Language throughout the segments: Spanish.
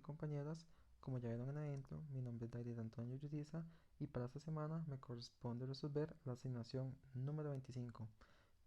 compañeras, como ya vieron en la intro, mi nombre es David Antonio Yudiza y para esta semana me corresponde resolver la asignación número 25,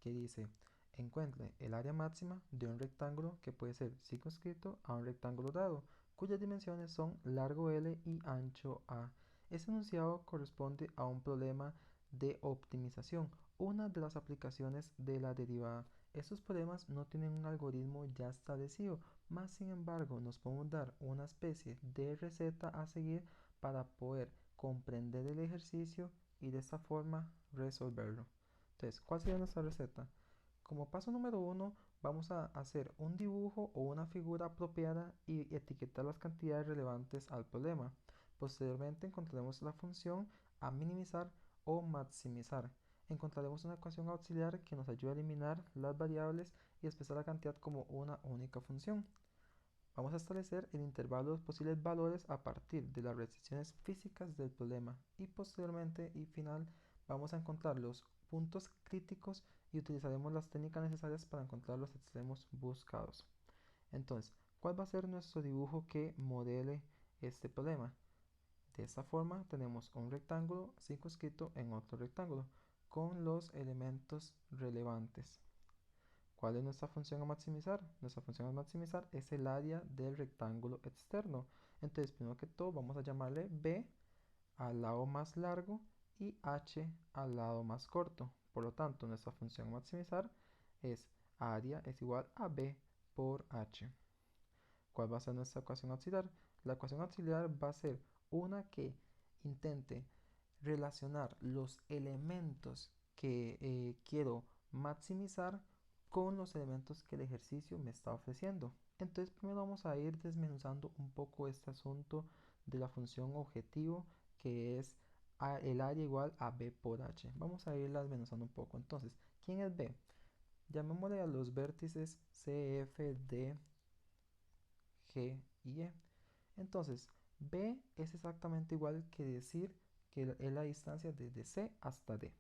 que dice: encuentre el área máxima de un rectángulo que puede ser circunscrito a un rectángulo dado, cuyas dimensiones son largo L y ancho A. Este enunciado corresponde a un problema de optimización, una de las aplicaciones de la derivada. Estos problemas no tienen un algoritmo ya establecido, más sin embargo nos podemos dar una especie de receta a seguir para poder comprender el ejercicio y de esta forma resolverlo. Entonces, ¿cuál sería nuestra receta? Como paso número 1, vamos a hacer un dibujo o una figura apropiada y etiquetar las cantidades relevantes al problema. Posteriormente encontraremos la función a minimizar o maximizar. Encontraremos una ecuación auxiliar que nos ayude a eliminar las variables y expresar la cantidad como una única función. Vamos a establecer el intervalo de los posibles valores a partir de las restricciones físicas del problema y posteriormente y final vamos a encontrar los puntos críticos y utilizaremos las técnicas necesarias para encontrar los extremos buscados. Entonces, ¿cuál va a ser nuestro dibujo que modele este problema? De esta forma tenemos un rectángulo circunscrito en otro rectángulo con los elementos relevantes. ¿Cuál es nuestra función a maximizar? Nuestra función a maximizar es el área del rectángulo externo. Entonces, primero que todo, vamos a llamarle B al lado más largo y H al lado más corto. Por lo tanto, nuestra función a maximizar es área es igual a B por H. ¿Cuál va a ser nuestra ecuación auxiliar? La ecuación auxiliar va a ser una que intente relacionar los elementos que quiero maximizar con los elementos que el ejercicio me está ofreciendo. Entonces primero vamos a ir desmenuzando un poco este asunto de la función objetivo, que es el área igual a B por H. Vamos a irla desmenuzando un poco. Entonces, ¿quién es B? Llamémosle a los vértices C, F, D, G y E. Entonces, B es exactamente igual que decir que es la distancia desde C hasta D.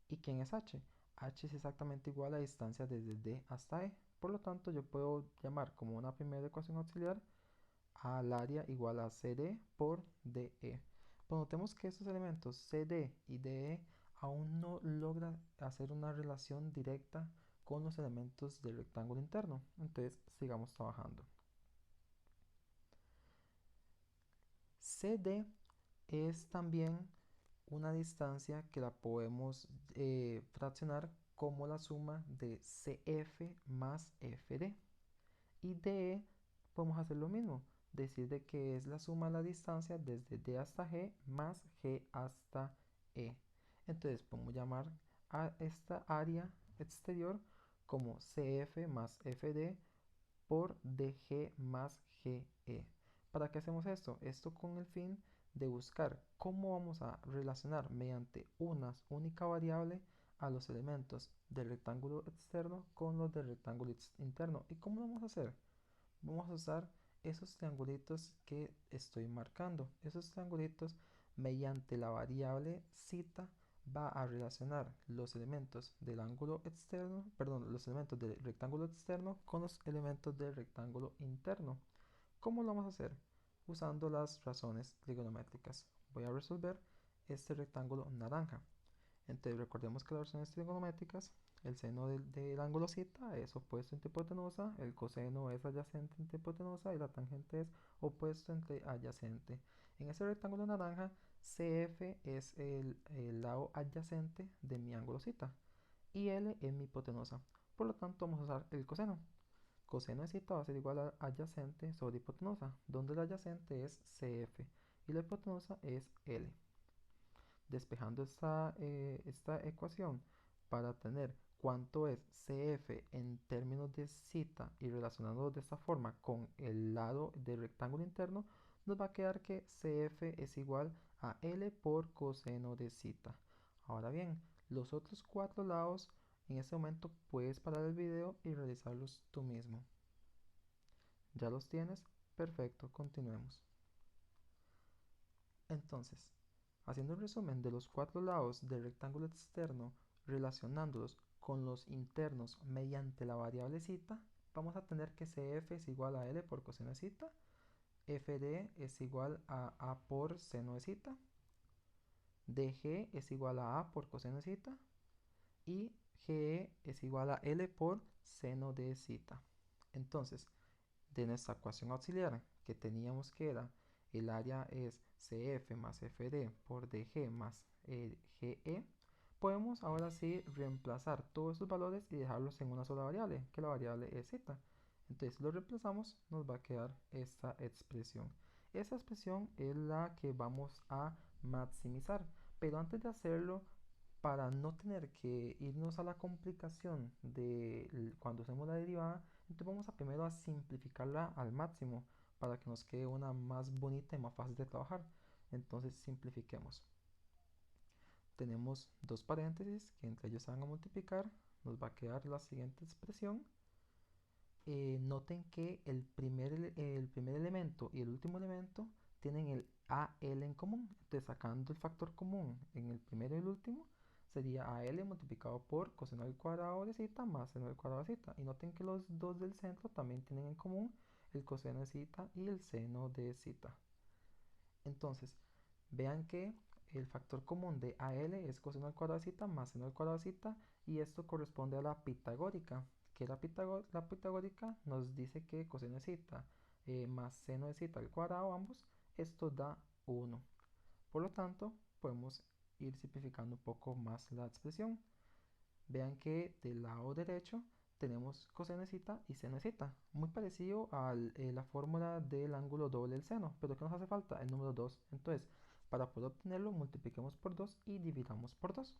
¿Y quién es H? H es exactamente igual a la distancia desde D hasta E. Por lo tanto, yo puedo llamar como una primera ecuación auxiliar al área igual a CD por DE. Pues notemos que estos elementos CD y DE aún no logran hacer una relación directa con los elementos del rectángulo interno. Entonces, sigamos trabajando. CD es también una distancia que la podemos fraccionar como la suma de CF más FD. Y DE podemos hacer lo mismo, decir de que es la suma de la distancia desde D hasta G más G hasta E. Entonces podemos llamar a esta área exterior como CF más FD por DG más GE. ¿Para qué hacemos esto? Esto con el fin de buscar cómo vamos a relacionar mediante una única variable a los elementos del rectángulo externo con los del rectángulo interno. ¿Y cómo lo vamos a hacer? Vamos a usar esos triangulitos que estoy marcando. Esos triangulitos, mediante la variable cita, va a relacionar los elementos del ángulo externo, perdón, los elementos del rectángulo externo con los elementos del rectángulo interno. ¿Cómo lo vamos a hacer? Usando las razones trigonométricas. Voy a resolver este rectángulo naranja. Entonces recordemos que las razones trigonométricas, el seno del ángulo cita es opuesto entre hipotenusa, el coseno es adyacente entre hipotenusa y la tangente es opuesto entre adyacente. En ese rectángulo naranja, CF es el lado adyacente de mi ángulo cita y L es mi hipotenusa. Por lo tanto, vamos a usar el coseno. Coseno de cita va a ser igual a adyacente sobre hipotenusa, donde el adyacente es CF y la hipotenusa es L. Despejando esta ecuación para tener cuánto es CF en términos de cita y relacionándolo de esta forma con el lado del rectángulo interno, nos va a quedar que CF es igual a L por coseno de cita. Ahora bien, los otros cuatro lados, en este momento puedes parar el video y realizarlos tú mismo. ¿Ya los tienes? Perfecto, continuemos. Entonces, haciendo un resumen de los cuatro lados del rectángulo externo relacionándolos con los internos mediante la variable cita, vamos a tener que CF es igual a L por coseno de cita. FD es igual a A por seno de cita, DG es igual a A por coseno de cita y GE es igual a L por seno de cita. Entonces, de nuestra ecuación auxiliar que teníamos que era el área es CF más FD por DG más GE, podemos ahora sí reemplazar todos estos valores y dejarlos en una sola variable, que la variable es z. Entonces, si lo reemplazamos, nos va a quedar esta expresión. Esa expresión es la que vamos a maximizar, pero antes de hacerlo, para no tener que irnos a la complicación de cuando hacemos la derivada, entonces vamos a primero a simplificarla al máximo para que nos quede una más bonita y más fácil de trabajar. Entonces simplifiquemos. Tenemos dos paréntesis que entre ellos se van a multiplicar. Nos va a quedar la siguiente expresión. Noten que el primer elemento y el último elemento tienen el AL en común. Entonces sacando el factor común en el primero y el último, sería AL multiplicado por coseno al cuadrado de zeta más seno al cuadrado de zeta. Y noten que los dos del centro también tienen en común el coseno de zeta y el seno de zeta. Entonces, vean que el factor común de AL es coseno al cuadrado de zeta más seno al cuadrado de zeta, y esto corresponde a la pitagórica, que la pitagórica nos dice que coseno de zeta más seno de zeta al cuadrado, ambos, esto da 1. Por lo tanto, podemos ir simplificando un poco más la expresión. Vean que del lado derecho tenemos coseno de zeta y seno de zeta, muy parecido a la fórmula del ángulo doble del seno, pero ¿qué nos hace falta? El número 2. Entonces, para poder obtenerlo, multipliquemos por 2 y dividamos por 2.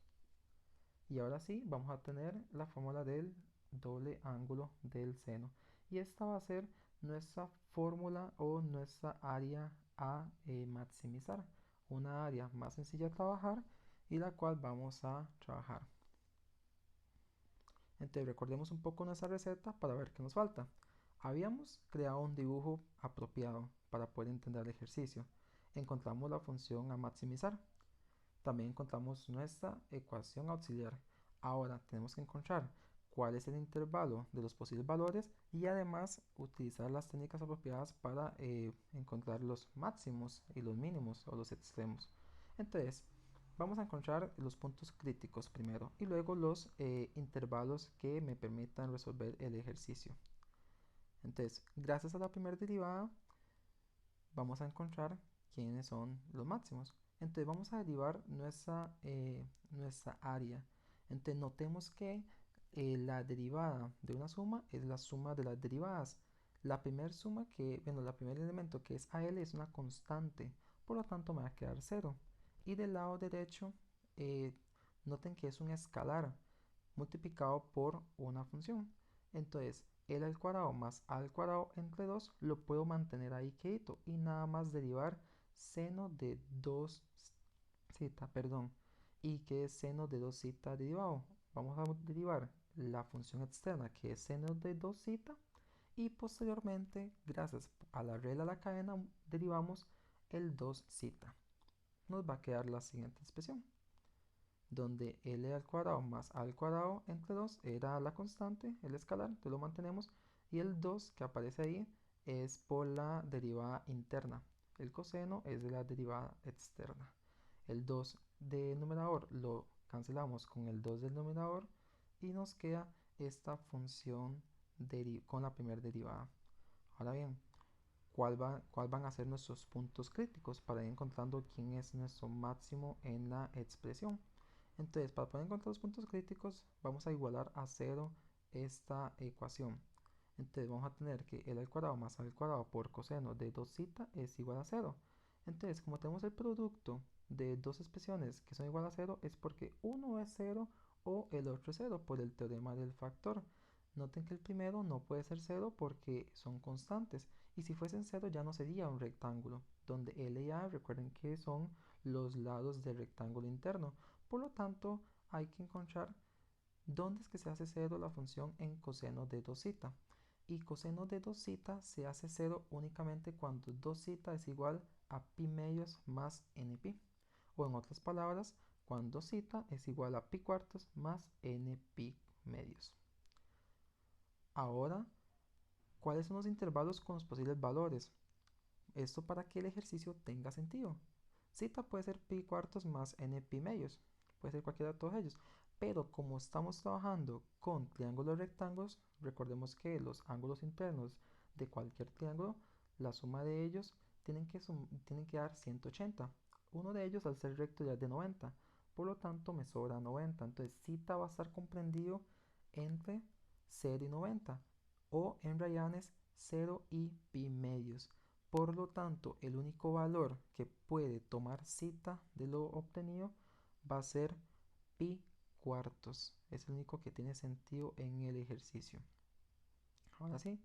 Y ahora sí, vamos a tener la fórmula del doble ángulo del seno. Y esta va a ser nuestra fórmula o nuestra área a maximizar. Una área más sencilla de trabajar y la cual vamos a trabajar. Entonces recordemos un poco nuestra receta para ver qué nos falta. Habíamos creado un dibujo apropiado para poder entender el ejercicio. Encontramos la función a maximizar. También encontramos nuestra ecuación auxiliar. Ahora tenemos que encontrar cuál es el intervalo de los posibles valores y además utilizar las técnicas apropiadas para encontrar los máximos y los mínimos o los extremos. Entonces, vamos a encontrar los puntos críticos primero y luego los intervalos que me permitan resolver el ejercicio. Entonces, gracias a la primera derivada, vamos a encontrar quiénes son los máximos. Entonces, vamos a derivar nuestra área. Entonces, notemos que la derivada de una suma es la suma de las derivadas. La primera suma la primer elemento que es AL es una constante, por lo tanto me va a quedar 0. Y del lado derecho, noten que es un escalar multiplicado por una función. Entonces, L al cuadrado más A al cuadrado entre 2 lo puedo mantener ahí quedito y nada más derivar seno de 2 zeta, perdón. ¿Y qué es seno de 2 zeta derivado? Vamos a derivar la función externa que es seno de 2 zeta y posteriormente, gracias a la regla de la cadena, derivamos el 2 zeta. Nos va a quedar la siguiente expresión, donde L al cuadrado más A al cuadrado entre 2 era la constante, el escalar, entonces lo mantenemos, y el 2 que aparece ahí es por la derivada interna, el coseno es de la derivada externa. El 2 del numerador lo cancelamos con el 2 del numerador y nos queda esta función con la primera derivada. Ahora bien, ¿cuál van a ser nuestros puntos críticos para ir encontrando quién es nuestro máximo en la expresión? Entonces, para poder encontrar los puntos críticos, vamos a igualar a 0 esta ecuación. Entonces, vamos a tener que L al cuadrado más A al cuadrado por coseno de 2 zeta es igual a 0. Entonces, como tenemos el producto de dos expresiones que son igual a 0, es porque uno es 0 o el otro es 0 por el teorema del factor. Noten que el primero no puede ser 0 porque son constantes. Y si fuesen 0 ya no sería un rectángulo, donde L y A recuerden que son los lados del rectángulo interno. Por lo tanto, hay que encontrar dónde es que se hace 0 la función en coseno de 2 zeta. Y coseno de 2 zeta se hace 0 únicamente cuando 2 zeta es igual a pi medios más n pi. O en otras palabras, cuando zeta es igual a pi cuartos más n pi medios. Ahora, ¿cuáles son los intervalos con los posibles valores? Esto para que el ejercicio tenga sentido. Zeta puede ser pi cuartos más n pi medios, puede ser cualquiera de todos ellos, pero como estamos trabajando con triángulos rectángulos, recordemos que los ángulos internos de cualquier triángulo, la suma de ellos tienen que dar 180. Uno de ellos al ser recto ya es de 90, por lo tanto me sobra 90, entonces zeta va a estar comprendido entre 0 y 90, o en radianes 0 y pi medios. Por lo tanto, el único valor que puede tomar zeta de lo obtenido va a ser pi cuartos. Es el único que tiene sentido en el ejercicio. Ahora sí,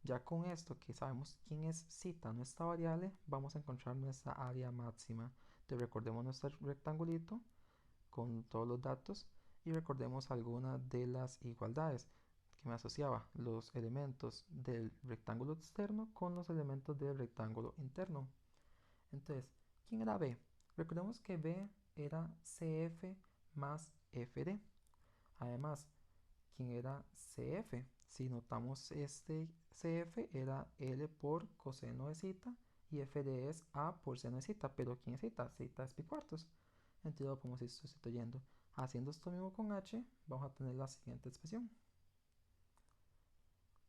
ya con esto que sabemos quién es zeta, nuestra variable, vamos a encontrar nuestra área máxima. Entonces recordemos nuestro rectangulito con todos los datos y recordemos algunas de las igualdades que me asociaba los elementos del rectángulo externo con los elementos del rectángulo interno. Entonces, ¿quién era B? Recordemos que B era CF más FD. Además, ¿quién era CF? Si notamos este CF era L por coseno de zeta y FD es A por seno de zeta. Pero ¿quién es zeta? Zeta es pi cuartos. Entonces lo podemos ir sustituyendo. Haciendo esto mismo con H, vamos a tener la siguiente expresión.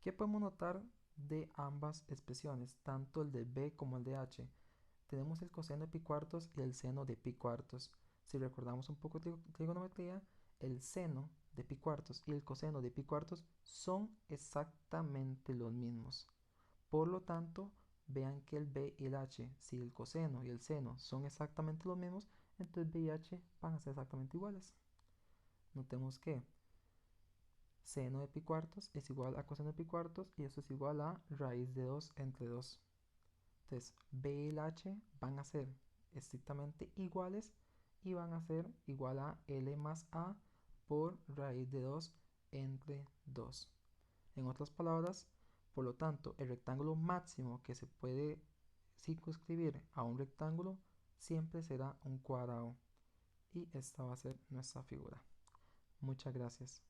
¿Qué podemos notar de ambas expresiones, tanto el de B como el de H? Tenemos el coseno de pi cuartos y el seno de pi cuartos. Si recordamos un poco de trigonometría, el seno de pi cuartos y el coseno de pi cuartos son exactamente los mismos. Por lo tanto, vean que el B y el H, si el coseno y el seno son exactamente los mismos, entonces B y H van a ser exactamente iguales. Notemos que seno de pi cuartos es igual a coseno de pi cuartos y eso es igual a raíz de 2 entre 2. Entonces B y el H van a ser estrictamente iguales y van a ser igual a L más A por raíz de 2 entre 2. En otras palabras, por lo tanto, el rectángulo máximo que se puede circunscribir a un rectángulo siempre será un cuadrado. Y esta va a ser nuestra figura. Muchas gracias.